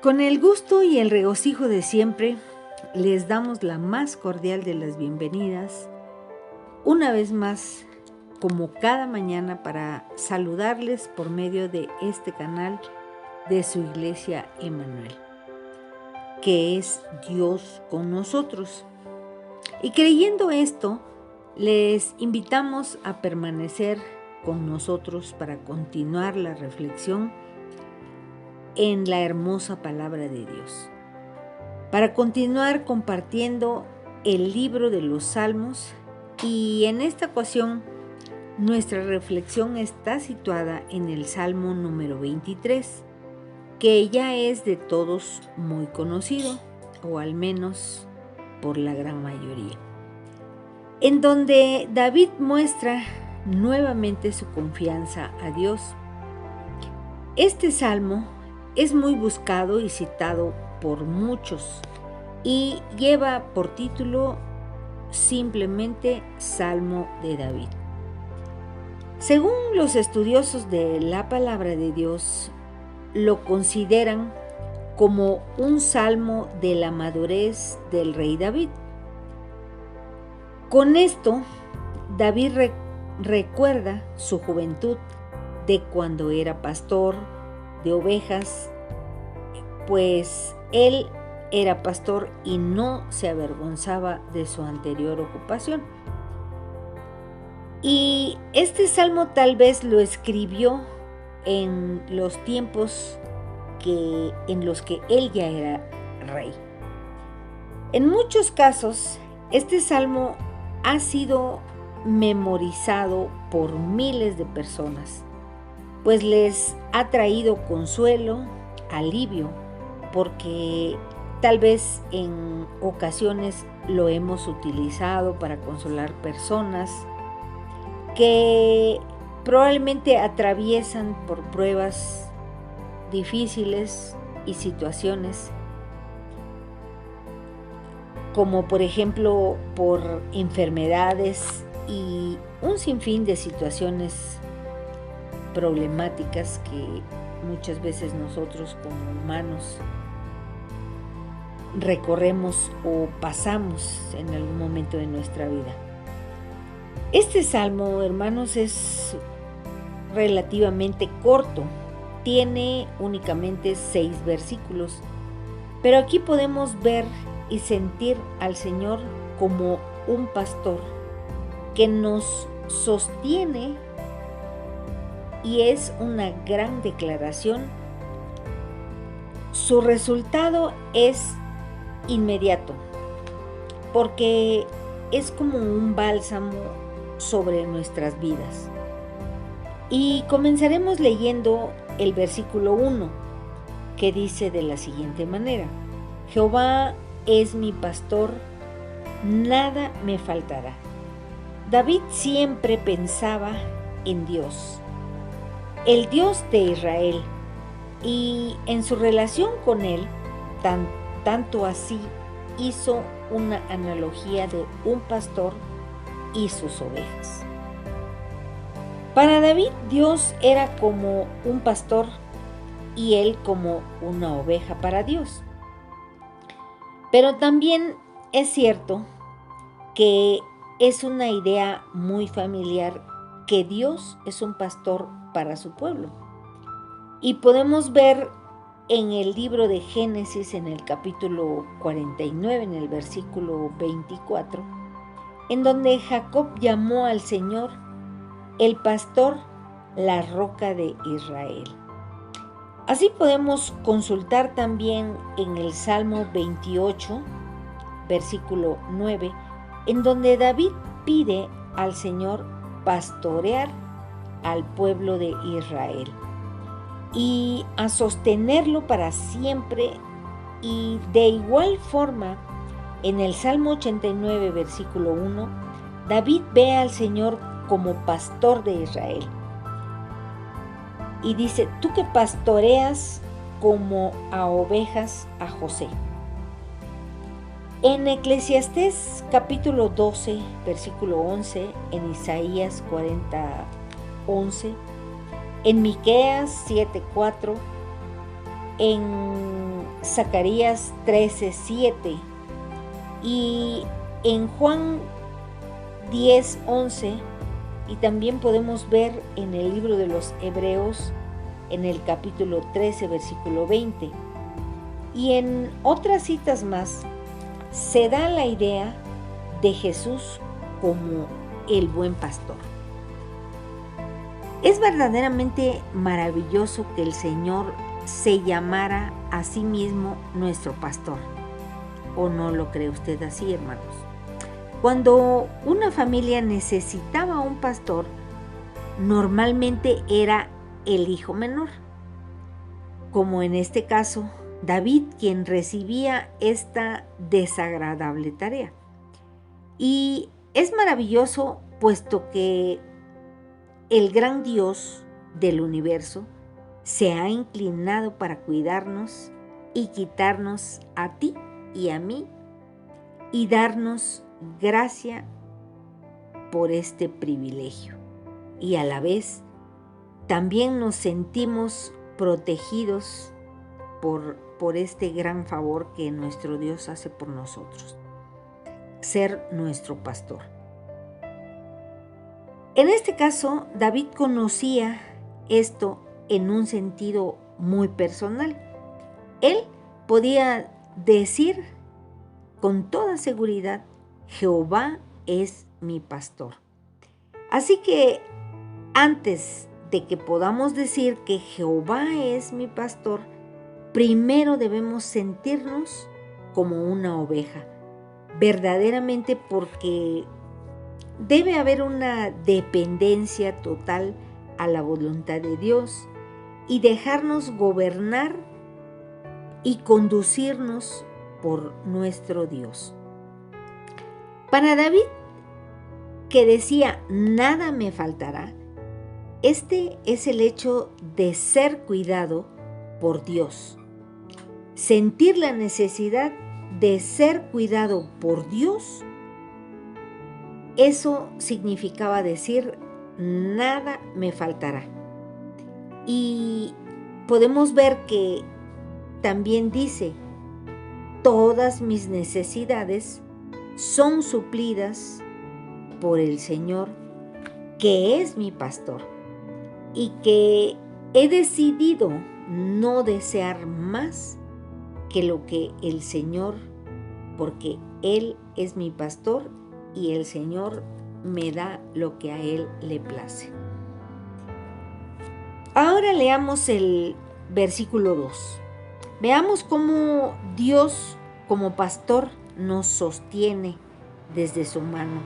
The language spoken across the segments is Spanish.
Con el gusto y el regocijo de siempre, les damos la más cordial de las bienvenidas, una vez más, como cada mañana, para saludarles por medio de este canal de su iglesia Emmanuel, que es Dios con nosotros. Y creyendo esto, les invitamos a permanecer con nosotros para continuar la reflexión en la hermosa palabra de Dios, para continuar compartiendo el libro de los Salmos, y en esta ocasión nuestra reflexión está situada en el Salmo número 23, que ya es de todos muy conocido, o al menos por la gran mayoría, en donde David muestra nuevamente su confianza a Dios. Este salmo es muy buscado y citado por muchos y lleva por título simplemente Salmo de David. Según los estudiosos de la palabra de Dios, lo consideran como un salmo de la madurez del rey David. Con esto, David recuerda su juventud de cuando era pastor de ovejas, pues él era pastor y no se avergonzaba de su anterior ocupación. Y este salmo tal vez lo escribió en los tiempos en los que él ya era rey. En muchos casos, este salmo ha sido memorizado por miles de personas, pues les ha traído consuelo, alivio, porque tal vez en ocasiones lo hemos utilizado para consolar personas que probablemente atraviesan por pruebas difíciles y situaciones, como por ejemplo por enfermedades y un sinfín de situaciones problemáticas que muchas veces nosotros como humanos recorremos o pasamos en algún momento de nuestra vida. Este salmo, hermanos, es relativamente corto, tiene únicamente 6 versículos, pero aquí podemos ver y sentir al Señor como un pastor que nos sostiene. Y es una gran declaración. Su resultado es inmediato, porque es como un bálsamo sobre nuestras vidas. Y comenzaremos leyendo el versículo 1, que dice de la siguiente manera: Jehová es mi pastor, nada me faltará. David siempre pensaba en Dios, el Dios de Israel, y en su relación con él, tanto así hizo una analogía de un pastor y sus ovejas. Para David, Dios era como un pastor y él como una oveja para Dios. Pero también es cierto que es una idea muy familiar que Dios es un pastor para su pueblo. Y podemos ver en el libro de Génesis, en el capítulo 49, en el versículo 24, en donde Jacob llamó al Señor el pastor, la roca de Israel. Así podemos consultar también en el Salmo 28, versículo 9, en donde David pide al Señor pastorear al pueblo de Israel y a sostenerlo para siempre. Y de igual forma, en el Salmo 89, versículo 1, David ve al Señor como pastor de Israel. Y dice: tú que pastoreas como a ovejas a José. En Eclesiastés capítulo 12, versículo 11, en Isaías 40, 11, en Miqueas 7:4, en Zacarías 13:7 y en Juan 10:11, y también podemos ver en el libro de los Hebreos, en el capítulo 13, versículo 20. Y en otras citas más, se da la idea de Jesús como el buen pastor. Es verdaderamente maravilloso que el Señor se llamara a sí mismo nuestro pastor. ¿O no lo cree usted así, hermanos? Cuando una familia necesitaba un pastor, normalmente era el hijo menor, como en este caso David, quien recibía esta desagradable tarea. Y es maravilloso, puesto que el gran Dios del universo se ha inclinado para cuidarnos y quitarnos a ti y a mí y darnos gracia por este privilegio. Y a la vez también nos sentimos protegidos por este gran favor que nuestro Dios hace por nosotros, ser nuestro pastor. En este caso, David conocía esto en un sentido muy personal. Él podía decir con toda seguridad: Jehová es mi pastor. Así que antes de que podamos decir que Jehová es mi pastor, primero debemos sentirnos como una oveja, verdaderamente, porque debe haber una dependencia total a la voluntad de Dios y dejarnos gobernar y conducirnos por nuestro Dios. Para David, que decía nada me faltará, este es el hecho de ser cuidado por Dios. Sentir la necesidad de ser cuidado por Dios, eso significaba decir nada me faltará. Y podemos ver que también dice: todas mis necesidades son suplidas por el Señor, que es mi pastor, y que he decidido no desear más que lo que el Señor, porque Él es mi pastor y el Señor me da lo que a Él le place. Ahora leamos el versículo 2. Veamos cómo Dios, como pastor, nos sostiene desde su mano.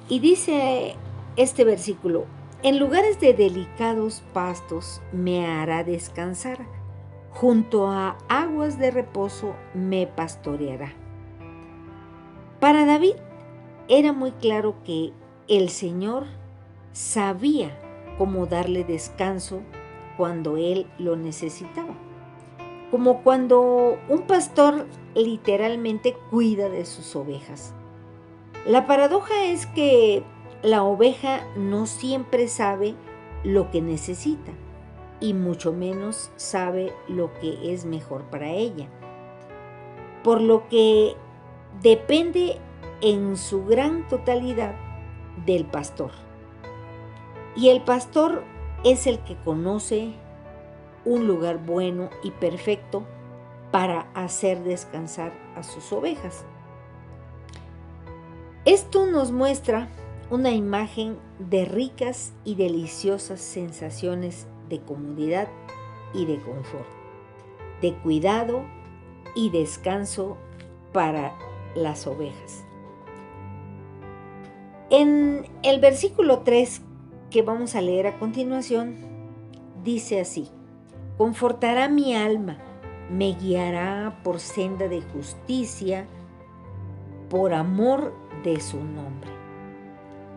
Y dice este versículo: en lugares de delicados pastos me hará descansar, junto a aguas de reposo me pastoreará. Para David era muy claro que el Señor sabía cómo darle descanso cuando él lo necesitaba, como cuando un pastor literalmente cuida de sus ovejas. La paradoja es que la oveja no siempre sabe lo que necesita y mucho menos sabe lo que es mejor para ella, por lo que depende en su gran totalidad del pastor. Y el pastor es el que conoce un lugar bueno y perfecto para hacer descansar a sus ovejas. Esto nos muestra una imagen de ricas y deliciosas sensaciones de comodidad y de confort, de cuidado y descanso para las ovejas. En el versículo 3 que vamos a leer a continuación, dice así: confortará mi alma, me guiará por senda de justicia, por amor de su nombre.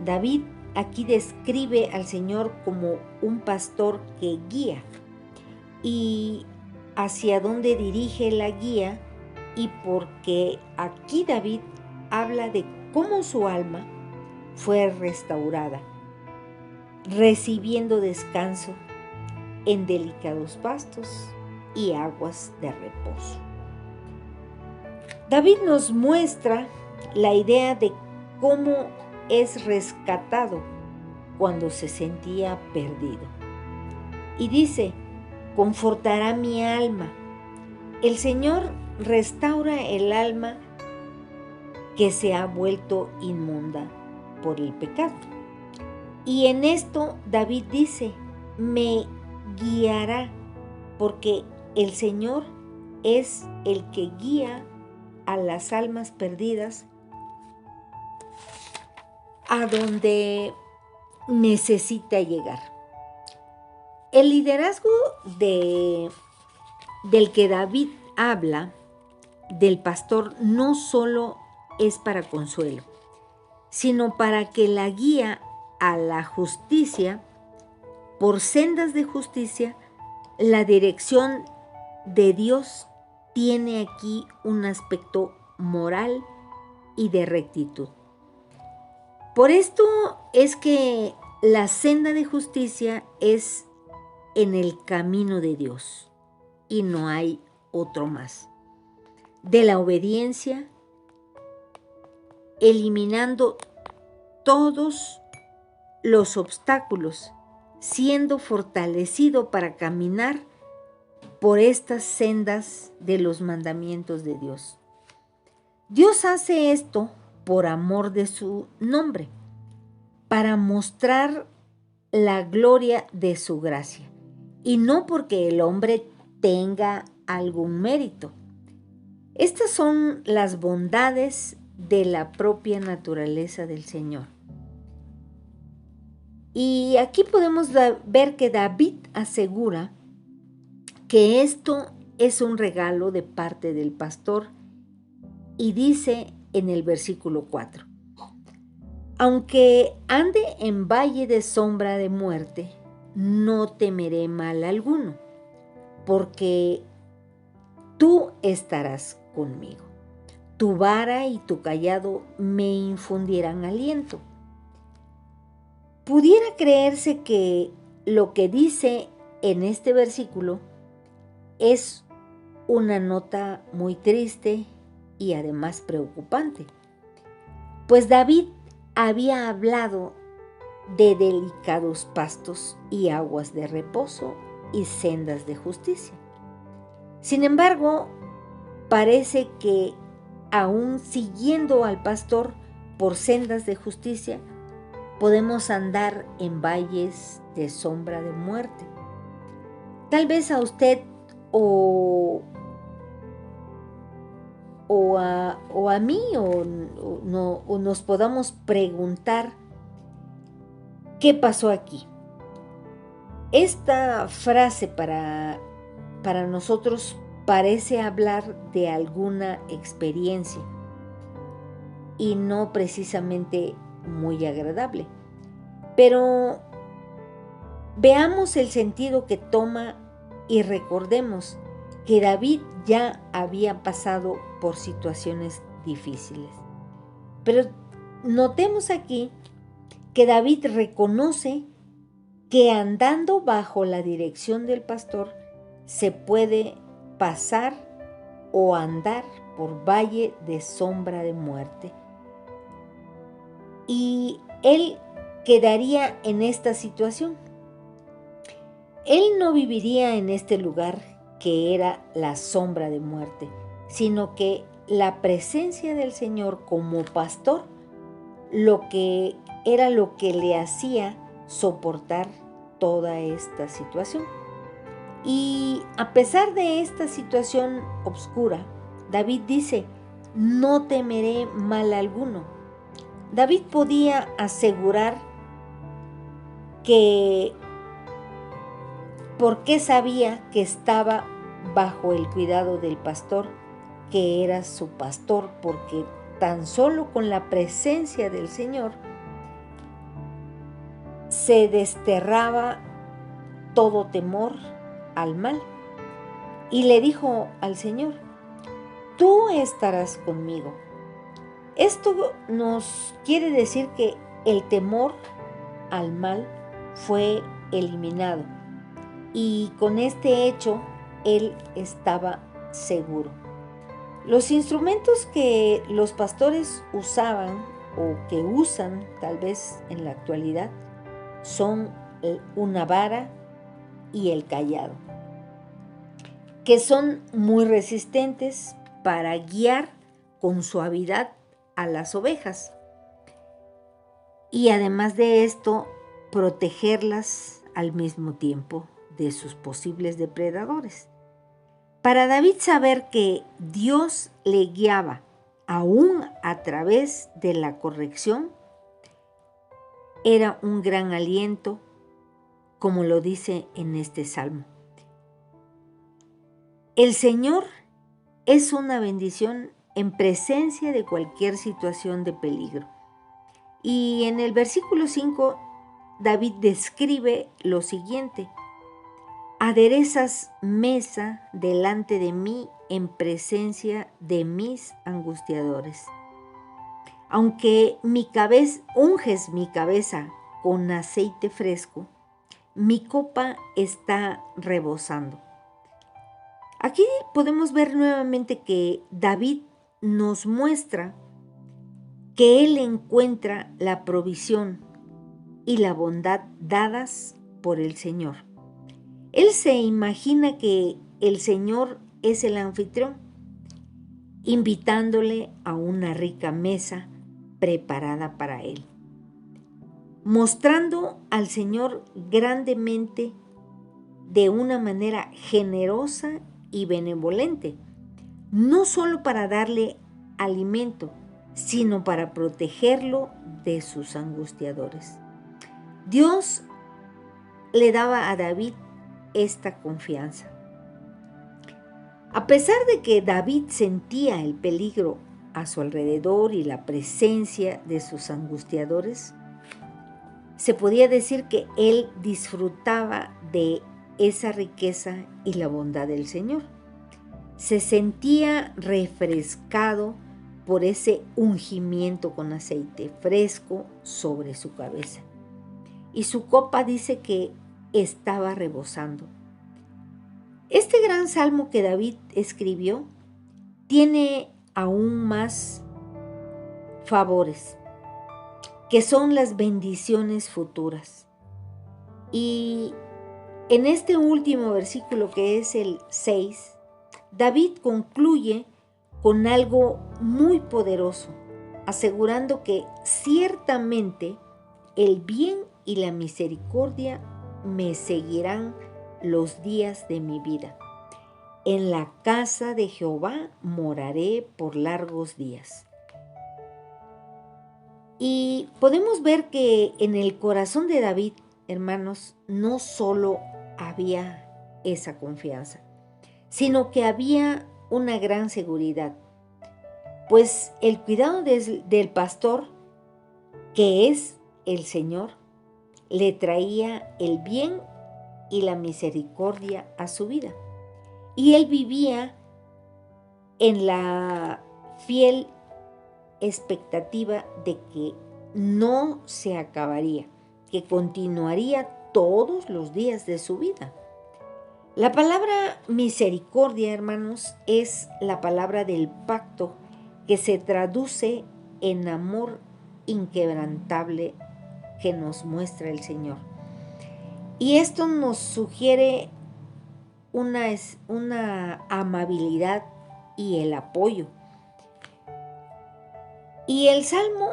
David aquí describe al Señor como un pastor que guía, y hacia dónde dirige la guía, y porque aquí David habla de cómo su alma fue restaurada, recibiendo descanso en delicados pastos, y aguas de reposo. David nos muestra la idea de cómo es rescatado cuando se sentía perdido. Y dice, confortará mi alma. El Señor restaura el alma que se ha vuelto inmunda por el pecado. Y en esto David dice, me guiará, porque el Señor es el que guía a las almas perdidas a donde necesita llegar. El liderazgo del que David habla, del pastor, no solo es para consuelo, sino para que la guía a la justicia, por sendas de justicia. La dirección de Dios tiene aquí un aspecto moral y de rectitud. Por esto es que la senda de justicia es en el camino de Dios y no hay otro más. De la obediencia, eliminando todos los obstáculos, siendo fortalecido para caminar por estas sendas de los mandamientos de Dios. Dios hace esto por amor de su nombre, para mostrar la gloria de su gracia, y no porque el hombre tenga algún mérito. Estas son las bondades de la propia naturaleza del Señor. Y aquí podemos ver que David asegura que esto es un regalo de parte del pastor y dice en el versículo 4, aunque ande en valle de sombra de muerte, no temeré mal alguno, porque tú estarás conmigo. Tu vara y tu cayado me infundirán aliento. Pudiera creerse que lo que dice en este versículo es una nota muy triste y además preocupante, pues David había hablado de delicados pastos y aguas de reposo y sendas de justicia. Sin embargo, parece que aún siguiendo al pastor por sendas de justicia, podemos andar en valles de sombra de muerte. Tal vez a usted o a mí o nos podamos preguntar ¿qué pasó aquí? Esta frase para nosotros parece hablar de alguna experiencia y no precisamente muy agradable. Pero veamos el sentido que toma y recordemos que David ya había pasado por situaciones difíciles. Pero notemos aquí que David reconoce que andando bajo la dirección del pastor se puede pasar o andar por valle de sombra de muerte. Y él quedaría en esta situación. Él no viviría en este lugar que era la sombra de muerte, sino que la presencia del Señor como pastor lo que le hacía soportar toda esta situación. Y a pesar de esta situación oscura, David dice, no temeré mal alguno. David podía asegurar que porque sabía que estaba bajo el cuidado del pastor, que era su pastor, porque tan solo con la presencia del Señor se desterraba todo temor al mal. Y le dijo al Señor, tú estarás conmigo. Esto nos quiere decir que el temor al mal fue eliminado. Y con este hecho él estaba seguro. Los instrumentos que los pastores usaban o que usan tal vez en la actualidad son una vara y el cayado, que son muy resistentes para guiar con suavidad a las ovejas y además de esto protegerlas al mismo tiempo de sus posibles depredadores. Para David saber que Dios le guiaba aún a través de la corrección era un gran aliento, como lo dice en este salmo. El Señor es una bendición en presencia de cualquier situación de peligro. Y en el versículo 5, David describe lo siguiente: aderezas mesa delante de mí en presencia de mis angustiadores. Aunque unges mi cabeza con aceite fresco, mi copa está rebosando. Aquí podemos ver nuevamente que David nos muestra que él encuentra la provisión y la bondad dadas por el Señor. Él se imagina que el Señor es el anfitrión, invitándole a una rica mesa preparada para él, mostrando al Señor grandemente de una manera generosa y benevolente, no solo para darle alimento, sino para protegerlo de sus angustiadores. Dios le daba a David esta confianza. A pesar de que David sentía el peligro a su alrededor y la presencia de sus angustiadores, se podía decir que él disfrutaba de esa riqueza y la bondad del Señor. Se sentía refrescado por ese ungimiento con aceite fresco sobre su cabeza. Y su copa dice que estaba rebosando. Este gran salmo que David escribió tiene aún más favores, que son las bendiciones futuras. Y en este último versículo, que es el 6, David concluye con algo muy poderoso, asegurando que ciertamente el bien y la misericordia me seguirán los días de mi vida. En la casa de Jehová moraré por largos días. Y podemos ver que en el corazón de David, hermanos, no solo había esa confianza, sino que había una gran seguridad, pues el cuidado del pastor, que es el Señor, le traía el bien y la misericordia a su vida. Y él vivía en la fiel expectativa de que no se acabaría, que continuaría todos los días de su vida. La palabra misericordia, hermanos, es la palabra del pacto que se traduce en amor inquebrantable que nos muestra el Señor. Y esto nos sugiere una amabilidad y el apoyo. Y el Salmo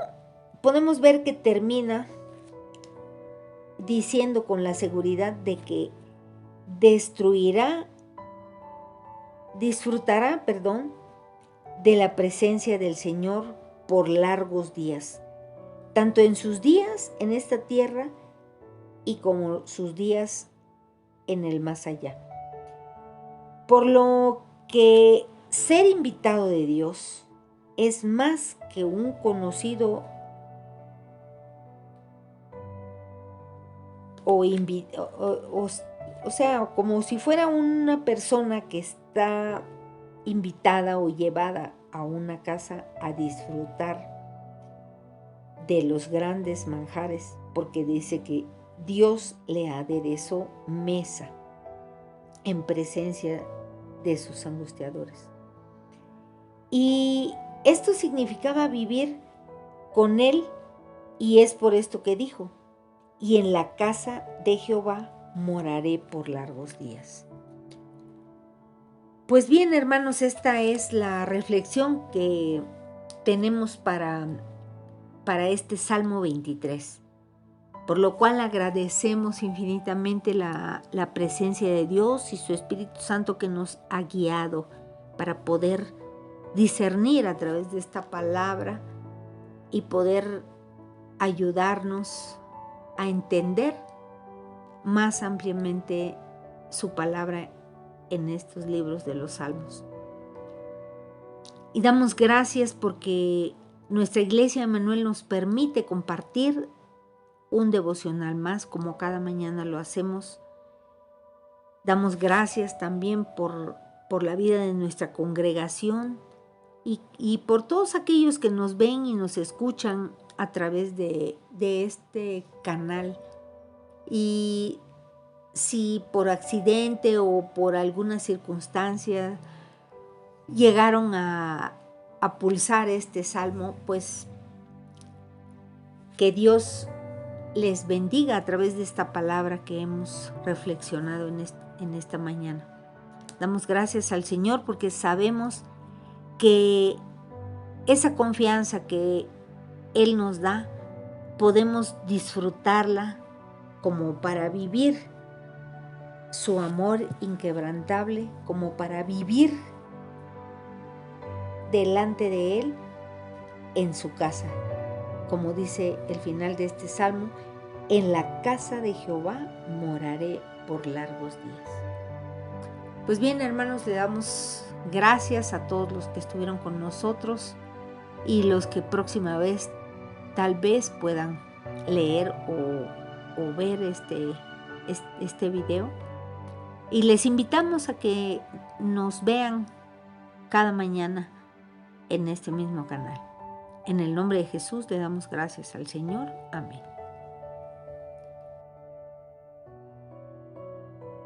podemos ver que termina diciendo con la seguridad de que disfrutará de la presencia del Señor por largos días, tanto en sus días en esta tierra y como sus días en el más allá. Por lo que ser invitado de Dios es más que un conocido o sea, como si fuera una persona que está invitada o llevada a una casa a disfrutar de los grandes manjares, porque dice que Dios le aderezó mesa en presencia de sus angustiadores. Y esto significaba vivir con Él, y es por esto que dijo: y en la casa de Jehová moraré por largos días. Pues bien, hermanos, esta es la reflexión que tenemos para este Salmo 23, por lo cual agradecemos infinitamente la presencia de Dios y su Espíritu Santo que nos ha guiado para poder discernir a través de esta palabra y poder ayudarnos a entender más ampliamente su palabra en estos libros de los Salmos. Y damos gracias porque nuestra Iglesia Emmanuel nos permite compartir un devocional más, como cada mañana lo hacemos. Damos gracias también por la vida de nuestra congregación y por todos aquellos que nos ven y nos escuchan a través de este canal. Y si por accidente o por alguna circunstancia llegaron a pulsar este salmo, pues que Dios les bendiga a través de esta palabra que hemos reflexionado en esta mañana. Damos gracias al Señor porque sabemos que esa confianza que Él nos da, podemos disfrutarla como para vivir su amor inquebrantable, como para vivir delante de Él en su casa. Como dice el final de este salmo: en la casa de Jehová moraré por largos días. Pues bien, hermanos, le damos gracias a todos los que estuvieron con nosotros y los que próxima vez tal vez puedan leer o ver este video. Y les invitamos a que nos vean cada mañana en este mismo canal. En el nombre de Jesús le damos gracias al Señor. Amén.